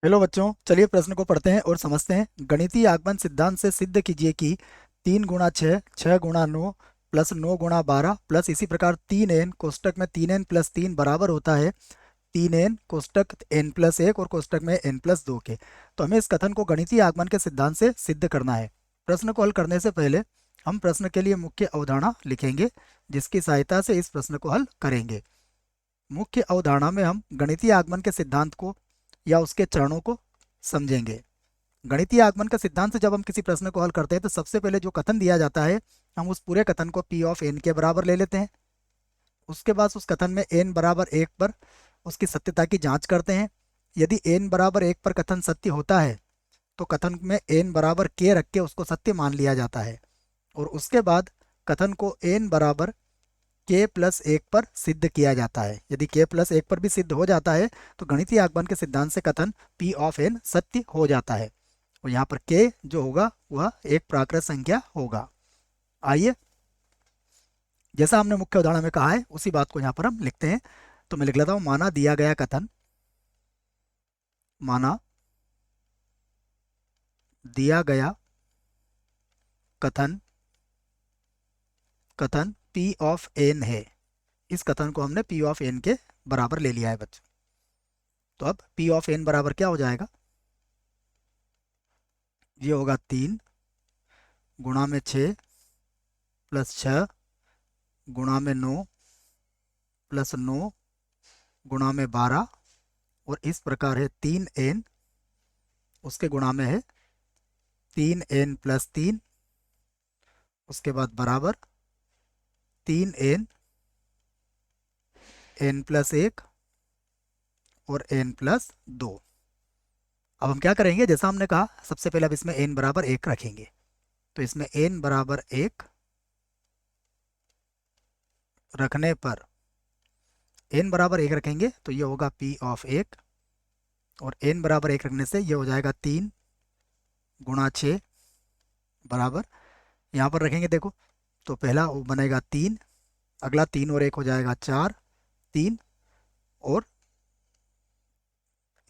Hello बच्चों, चलिए प्रश्न को पढ़ते हैं और समझते हैं। गणितीय आगमन सिद्धांत से सिद्ध कीजिए कि 3 गुणा 6, 6 गुणा 9 प्लस 9 गुणा 12 प्लस इसी प्रकार 3n कोष्टक में 3n+3 बराबर होता है 3n कोष्टक n+1 और कोष्टक में n+2 के। तो हमें इस कथन को गणितीय आगमन के सिद्धांत से सिद्ध करना है। प्रश्न को हल करने से पहले हम प्रश्न के लिए मुख्य अवधारणा लिखेंगे, जिसकी सहायता से इस प्रश्न को हल करेंगे। मुख्य अवधारणा में हम गणितीय आगमन के सिद्धांत को या उसके चरणों को समझेंगे। गणितीय आगमन का सिद्धांत से जब हम किसी प्रश्न को हल करते हैं तो सबसे पहले जो कथन दिया जाता है, हम उस पूरे कथन को P ऑफ n के बराबर ले लेते हैं। उसके बाद उस कथन में n बराबर 1 पर उसकी सत्यता की जांच करते हैं। यदि n बराबर 1 पर कथन सत्य होता है तो कथन में n बराबर k रख के उसको सत्य मान लिया जाता है और उसके बाद कथन को n बराबर k+1 पर सिद्ध किया जाता है। यदि k+1 पर भी सिद्ध हो जाता है तो गणितीय आगमन के सिद्धांत से कथन P ऑफ n सत्य हो जाता है और यहाँ पर k जो होगा वह एक प्राकृत संख्या होगा। आइए, जैसा हमने मुख्य उदाहरण में कहा है उसी बात को यहाँ पर हम लिखते हैं। तो मैं लिख लेता हूँ, माना दिया गया कथन कथन P ऑफ n है। इस कथन को हमने P ऑफ n के बराबर ले लिया है बच्चों। तो अब P ऑफ n बराबर क्या हो जाएगा? ये होगा 3 गुणा 6 प्लस 6 गुणा 9 प्लस 9 गुणा 12 और इस प्रकार है 3n, उसके गुणा में है 3n+3, उसके बाद बराबर 3n n+1 और n+2। अब हम क्या करेंगे, जैसा हमने कहा सबसे पहले अब इसमें n बराबर 1 रखेंगे। तो इसमें n बराबर 1 रखने पर n बराबर 1 रखेंगे तो ये होगा P ऑफ 1 और n बराबर 1 रखने से ये हो जाएगा 3 गुणा 6 बराबर, यहाँ पर रखेंगे देखो तो पहला वो बनेगा 3, अगला 3 और 1 हो जाएगा 4, 3 और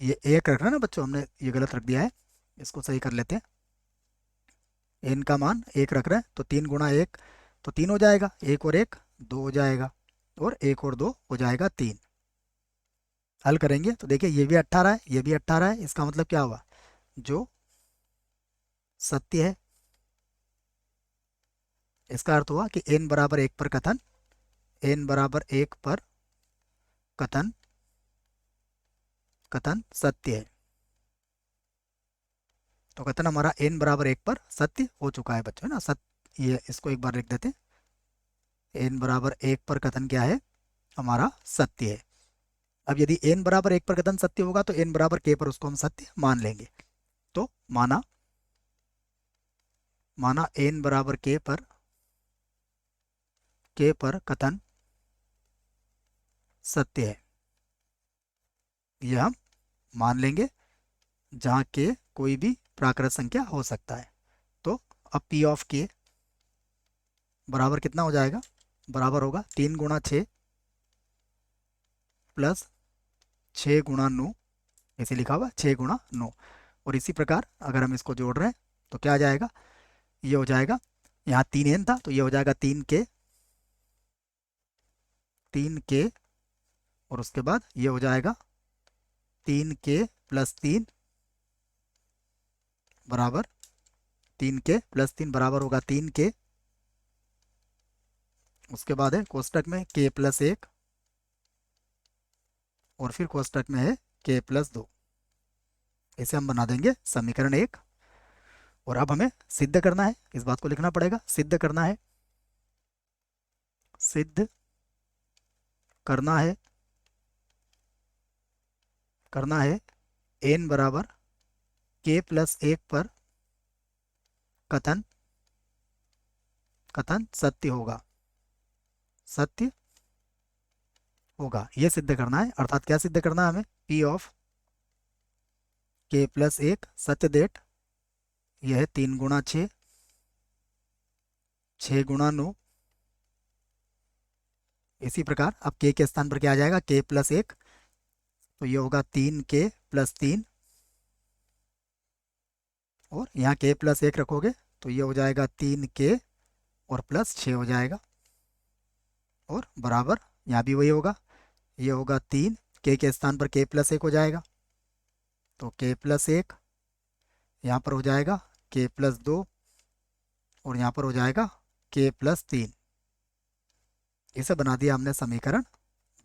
ये 1 रखना ना बच्चों, हमने ये गलत रख दिया है, इसको सही कर लेते हैं। n का मान 1 रख रहे हैं तो 3 गुणा 1 तो 3 हो जाएगा, 1 और 1 2 हो जाएगा और 1 और 2 हो जाएगा 3। हल करेंगे तो देखिए ये भी 18 है, ये भी 18 है। इसका मतलब क्या हुआ? जो सत्य है, इसका अर्थ हुआ कि n बराबर 1 पर कथन n बराबर 1 पर कथन कथन सत्य है। तो कथन हमारा n बराबर 1 पर सत्य हो चुका है बच्चों, है ना। सत्य, ये इसको एक बार लिख देते हैं। n बराबर 1 पर कथन क्या है? हमारा सत्य है। अब यदि n बराबर 1 पर कथन सत्य होगा तो n बराबर k पर उसको हम सत्य मान लेंगे। तो माना माना n बराबर k पर कथन सत्य है, यह हम मान लेंगे, जहाँ k कोई भी प्राकृत संख्या हो सकता है। तो अब P ऑफ k बराबर कितना हो जाएगा? बराबर होगा 3 गुणा 6 प्लस 6 गुणा 9, ऐसे लिखा हुआ 6 गुणा 9। और इसी प्रकार अगर हम इसको जोड़ रहे हैं तो क्या आ जाएगा? ये हो जाएगा, यहाँ 3n था तो ये हो जाएगा 3k और उसके बाद ये हो जाएगा 3k+3 बराबर 3k+3 बराबर होगा 3k। उसके बाद है कोष्टक में k+1 और फिर कोष्टक में है k+2। इसे हम बना देंगे समीकरण 1। और अब हमें सिद्ध करना है, इस बात को लिखना पड़ेगा, सिद्ध करना है, सिद्ध करना है करना है n बराबर k+1 पर कथन कथन सत्य होगा, सत्य होगा, ये सिद्ध करना है। अर्थात क्या सिद्ध करना है हमें? P ऑफ k+1 सत्य देट यह है 3 गुणा 6, 6 गुणा 9। इसी प्रकार अब k के स्थान पर क्या आ जाएगा? k+1 तो ये होगा 3k+3 और यहाँ के प्लस 1 रखोगे तो ये हो जाएगा 3k और प्लस 6 हो जाएगा, और बराबर यहाँ भी वही होगा, ये होगा 3, के स्थान पर के प्लस 1 हो जाएगा, तो के प्लस 1, यहाँ पर हो जाएगा के प्लस 2, और यहाँ पर हो जाएगा के प्लस 3। इसे बना दिया हमने समीकरण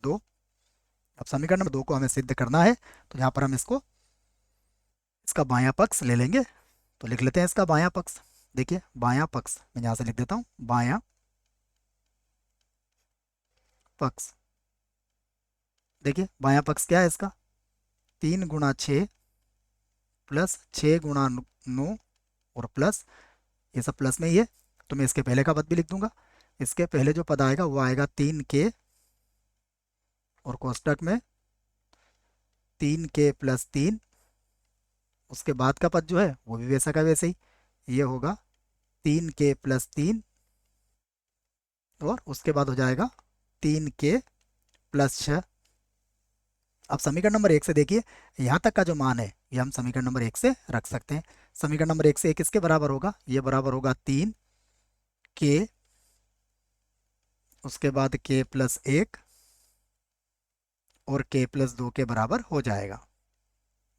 2। अब समीकरण नंबर 2 को हमें सिद्ध करना है, तो यहाँ पर हम इसका बायां पक्ष ले लेंगे। तो लिख लेते हैं इसका बायां पक्ष। देखिए बायां पक्ष मैं यहाँ से लिख देता हूँ, बायां पक्ष। देखिए बायां पक्ष क्या है इसका, 3 × 6 प्लस 6 × 9 और प्लस, ये सब प्लस में ही है तो मैं इसके पहले का पद भी लिख दूंगा। इसके पहले जो पद आएगा वो आएगा 3k, और कोष्टक में 3k प्लस 3, उसके बाद का पद जो है वो भी वैसा का वैसे ही, ये होगा 3k प्लस 3, और उसके बाद हो जाएगा 3k प्लस 6। अब समीकरण नंबर 1 से देखिए यहाँ तक का जो मान है ये हम समीकरण नंबर 1 से रख सकते हैं। समीकरण नंबर 1 से 1 किसके बराबर होगा, ये बराबर होगा 3k, उसके बाद k प्लस 1 और k प्लस 2 के बराबर हो जाएगा।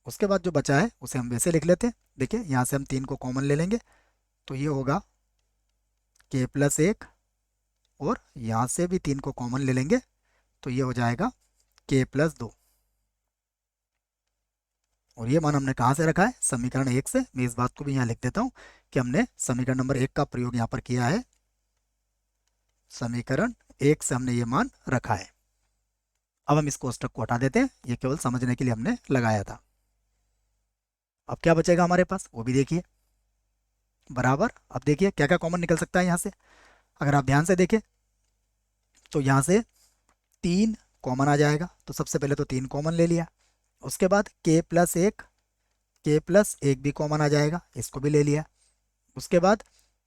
उसके बाद जो बचा है उसे हम वैसे लिख लेते हैं। देखिए यहाँ से हम 3 को कॉमन ले लेंगे तो ये होगा k प्लस 1, और यहाँ से भी 3 को कॉमन ले लेंगे तो ये हो जाएगा k प्लस 2। और ये मान हमने कहाँ से रखा है, समीकरण 1 से। मैं इस बात को भी यहाँ लिख देता हूँ कि हमने समीकरण नंबर 1 का प्रयोग यहाँ पर किया है, समीकरण 1 से हमने ये मान रखा है। अब हम इस कोष्टक को हटा देते हैं, ये केवल समझने के लिए हमने लगाया था। अब क्या बचेगा हमारे पास वो भी देखिए, बराबर। अब देखिए क्या क्या कॉमन निकल सकता है यहाँ से, अगर आप ध्यान से देखें तो यहाँ से 3 कॉमन आ जाएगा, तो सबसे पहले तो 3 कॉमन ले लिया। उसके बाद k प्लस 1, k प्लस 1 भी कॉमन आ जाएगा, इसको भी ले लिया। उसके बाद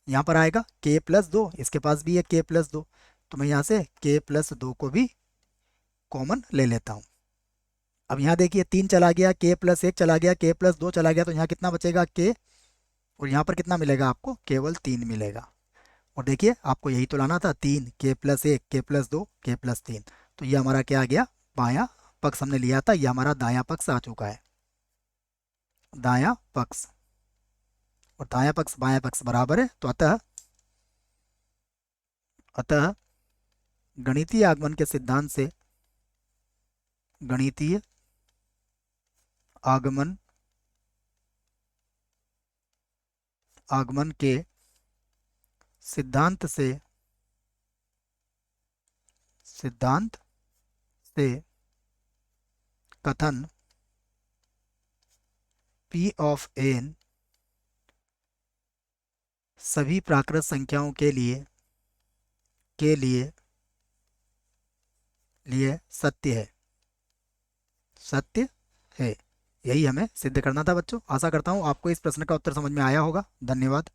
यहाँ पर आएगा k प्लस 2, इसके पास भी है k प्लस 2, तो मैं यहाँ से k प्लस 2 को भी कॉमन ले लेता हूँ। अब यहाँ देखिए 3 चला गया, k प्लस 1 चला गया, k प्लस 2 चला गया, तो यहाँ कितना बचेगा k, और यहाँ पर कितना मिलेगा आपको, केवल 3 मिलेगा। और देखिए आपको यही तो लाना था, 3 k plus 1 k plus 2 k plus 3, तो ये हमारा क्या आ गया, बायां पक्ष हमने लिया था, ये हमारा दायां पक्ष आ चुका है, दायां पक्ष। और दायां पक्ष बायां पक्ष बराबर है, तो अतः अतः गणितीय आगमन के सिद्धांत से गणितीय आगमन आगमन के सिद्धांत से कथन P ऑफ n सभी प्राकृत संख्याओं के लिए सत्य है, सत्य है। यही हमें सिद्ध करना था बच्चों। आशा करता हूँ आपको इस प्रश्न का उत्तर समझ में आया होगा। धन्यवाद।